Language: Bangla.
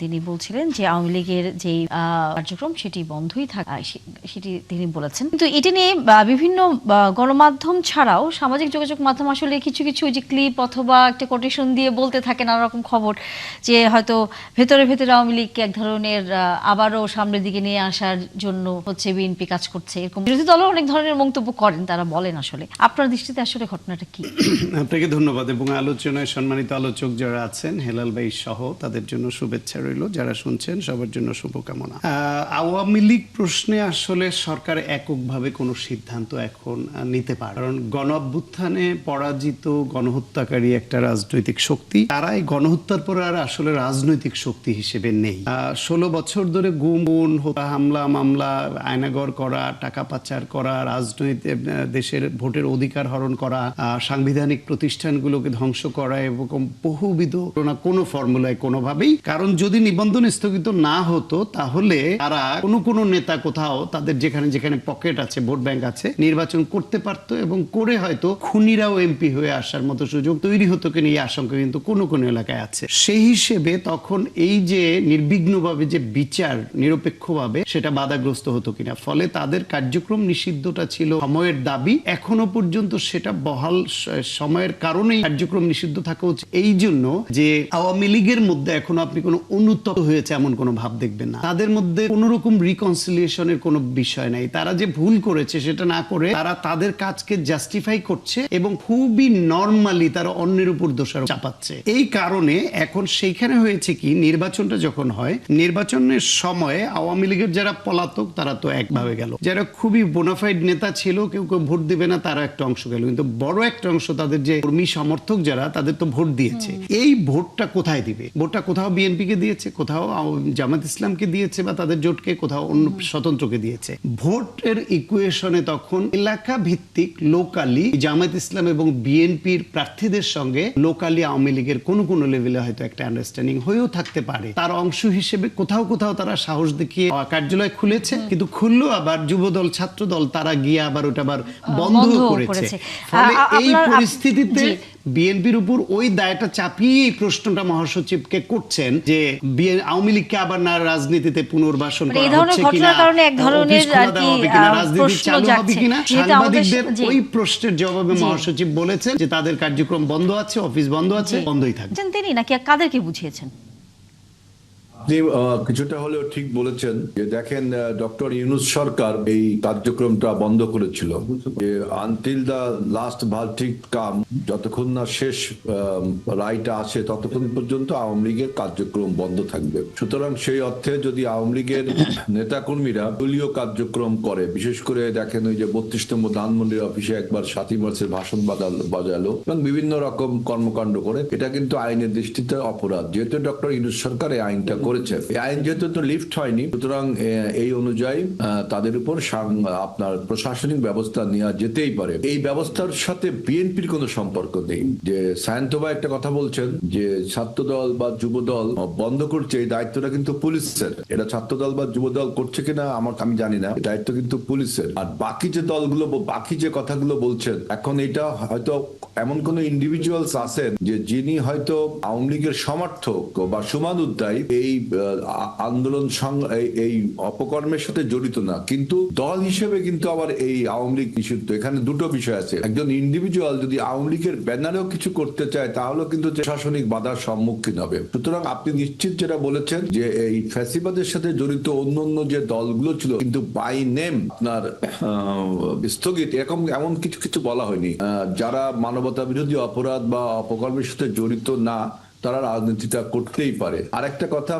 তিনি বলছিলেন যে আওয়ামী লীগের যে কার্যক্রম সেটি বন্ধই থাকে, সেটি তিনি বলেছেন। কিন্তু এটা নিয়ে বিভিন্ন গণমাধ্যম ছাড়াও সামাজিক যোগাযোগ মাধ্যম আসলে কিছু কিছু যে ক্লিপ অথবা একটা কোটেশন দিয়ে বলতে থাকে নানা রকম খবর, যে হয়তো ভেতরে ভেতরে আওয়ামী লীগকে এক ধরনের আবারও সামনের দিকে নিয়ে আসার জন্য হচ্ছে বিএনপি কাজ করছে, এরকম বিরোধী দলও অনেক ধরনের মন্তব্য করেন। তারা বলেন আসলে আপনার দৃষ্টিতে আসলে ঘটনাটা কি? আপনাকে ধন্যবাদ এবং আলোচনায় সম্মানিত আলোচক যারা আছেন হেলাল ভাই সহ তাদের জন্য শুভেচ্ছা রইল, যারা শুনছেন সবার জন্য শুভকামনা। আওয়ামী লীগ প্রশ্নে আসলে সরকার এককভাবে কোনো সিদ্ধান্ত এখন নিতে পারে, কারণ গণ অভ্যুত্থানে পরাজিত গণহত্যাকারী একটা রাজনৈতিক শক্তি, তারাই গণহত্যার পর আর আসলে রাজনৈতিক শক্তি হিসেবে নেই। 16 বছর ধরে গুম, হামলা মামলা, আয়নাগর করা, টাকা পাচার করা, রাজনৈতিক দেশের ভোটের অধিকার হরণ করা, সাংবিধানিক প্রতিষ্ঠানগুলোকে ধ্বংস করা এবং বহুবিধ কোনো ফর্মুলায় কোনোভাবেই, কারণ যদি নিবন্ধন স্থগিত না হতো তাহলে তারা কোনো নেতা কোথাও তাদের যেখানে যেখানে পকেট আছে, ভোট ব্যাংক আছে, নির্বাচন করতে পারতো এবং করে হয়তো খুনিরাও এমপি হয়ে আসার মতো সুযোগ তৈরি হতো কিনা এই আশঙ্কা কিন্তু কোনো এলাকায় আছে। সেই হিসেবে তখন এই যে নির্বিঘ্নভাবে যে বিচার নিরপেক্ষভাবে সেটা বাধাগ্রস্ত হতো কিনা, ফলে তাদের কার্যক্রম নিষিদ্ধটা ছিল সময়ের দাবি, এখনো পর্যন্ত সেটা বহাল সময়ের কারণেই কার্যক্রম নিষিদ্ধ থাকা উচিত। এই জন্য যে আওয়ামী লীগের মধ্যে এখনো আপনি কোনো অনুতপ্ত হয়েছে এমন কোনো ভাব দেখবেন না, তাদের মধ্যে কোনো রকম রিকনসিলিয়েশনের কোনো বিষয় নাই। তারা যে ভুল করেছে সেটা না করে তারা তাদের কাজকে জাস্টিফাই করছে এবং খুবই নরমালি তারা অন্যের উপর দোষারোপ চাপাচ্ছে। এই কারণে এখন সেইখানে হয়েছে কি, নির্বাচনটা যখন হয়, নির্বাচনের সময়ে আওয়ামী লীগের যারা পলাতক তারা তো একভাবে গেল, যারা খুবই বোনাফাইড নেতা ছিল কেউ কেউ ভোট দিবে না তারা একটা অংশ গেল, কিন্তু বড় একটা অংশ তাদের যে কর্মী সমর্থক যারা তাদের তো ভোট দিয়েছে। এই ভোটটা কোথায় দিবে? ভোটটা কোথাও বিএনপি কে দিয়েছে, কোথাও জামাত ইসলামকে দিয়েছে বা তাদের জোটকে, কোথাও অন্য স্বতন্ত্রকে দিয়েছে। ভোটের ইকুয়েশনে তখন এলাকা ভিত্তিক লোকালি জামাত ইসলাম এবং বিএনপির প্রার্থীদের সঙ্গে লোকালি আওয়ামী লীগের কোনো লেভেলে হয়তো একটা আন্ডারস্ট্যান্ডিং হয়েও থাকতে পারে। তার অংশ হিসেবে কোথাও কোথাও তারা সাহস দেখিয়ে কার্যালয় খুলেছে, কিন্তু খুললো আবার যুবদল ছাত্রদল তারা গিয়ে আবার ওটা আবার বন্ধ করেছে। ফলে এই পরিস্থিতিতে বিএনপির উপর ওই দায়টা চাপিয়ে এই প্রশ্নটা মহাসচিবকে করছেন যে আওয়ামী লীগকে আবার না রাজনীতিতে পুনর্বাসন করা হচ্ছে কিনা, রাজনীতি চালু হবে কিনা। সাংবাদিকদের ওই প্রশ্নের জবাবে মহাসচিব বলেছেন যে তাদের কার্যক্রম বন্ধ আছে, অফিস বন্ধ আছে, বন্ধই থাকবে। তিনি নাকি কাদেরকে বুঝিয়েছেন? আপনি কিছুটা হলেও ঠিক বলেছেন যে দেখেন, ডক্টর ইউনূস সরকার এই কার্যক্রমটা বন্ধ করেছিল যে আনটিল দ্য লাস্ট ভার্ডিক্ট কাম, যতক্ষণ না শেষ রায়টা আসে ততক্ষণ পর্যন্ত আওয়ামী লীগের কার্যক্রম বন্ধ থাকবে। সুতরাং সেই অর্থে যদি আওয়ামী লীগের নেতাকর্মীরা দলীয় কার্যক্রম করে, বিশেষ করে দেখেন ওই যে 32 নম্বর ধানমন্ডির অফিসে একবার 7ই মার্চের ভাষণ বাজালো এবং বিভিন্ন রকম কর্মকাণ্ড করে, এটা কিন্তু আইনের দৃষ্টিতে অপরাধ। যেহেতু ডক্টর ইউনূস সরকার এই আইনটা করেছে, এই আইন যেহেতু তো লিফট হয়নি, সুতরাং এই অনুযায়ী তাদের উপর আপনার প্রশাসনিক ব্যবস্থা নেওয়া যেতেই পারে। এই ব্যবস্থার সাথে বিএনপির কোনো সম্পর্ক নেই। যে সায়ন্তবা একটা কথা বলছেন যে ছাত্রদল বা যুবদল বন্ধ করছে, এই দায়িত্বটা কিন্তু পুলিশের। এটা ছাত্রদল বা যুবদল করছে কিনা আমি জানি না, দায়িত্ব কিন্তু পুলিশের। আর বাকি যে দলগুলো, বাকি যে কথাগুলো বলছেন, এখন এটা হয়তো এমন কোন ইন্ডিভিজুয়ালস আছেন যে যিনি হয়তো আওয়ামী লীগের সমর্থক বা সমানুদ্দায়ী, এই আন্দোলন এই অপকর্মের সাথে জড়িত না, কিন্তু দল হিসেবে কিন্তু আবার এই আওয়ামী লীগ নিষিদ্ধ। এখানে দুটো বিষয় আছে। একজন ইন্ডিভিজুয়াল যদি আওয়ামী লীগের ব্যানারেও কিছু করতে চায় তাহলে কিন্তু প্রশাসনিক বাধার সম্মুখীন হবে। সুতরাং আপনি নিশ্চিত যেটা বলেছেন যে এই ফ্যাসিবাদের সাথে জড়িত অন্য যে দলগুলো ছিল কিন্তু বাই নেম আপনার স্থগিত, এমন কিছু বলা হয়নি। যারা মানবতা বিরোধী অপরাধ বা অপকর্মের সাথে জড়িত না, তারা রাজনীতিটা করতেই পারে। আরেকটা কথা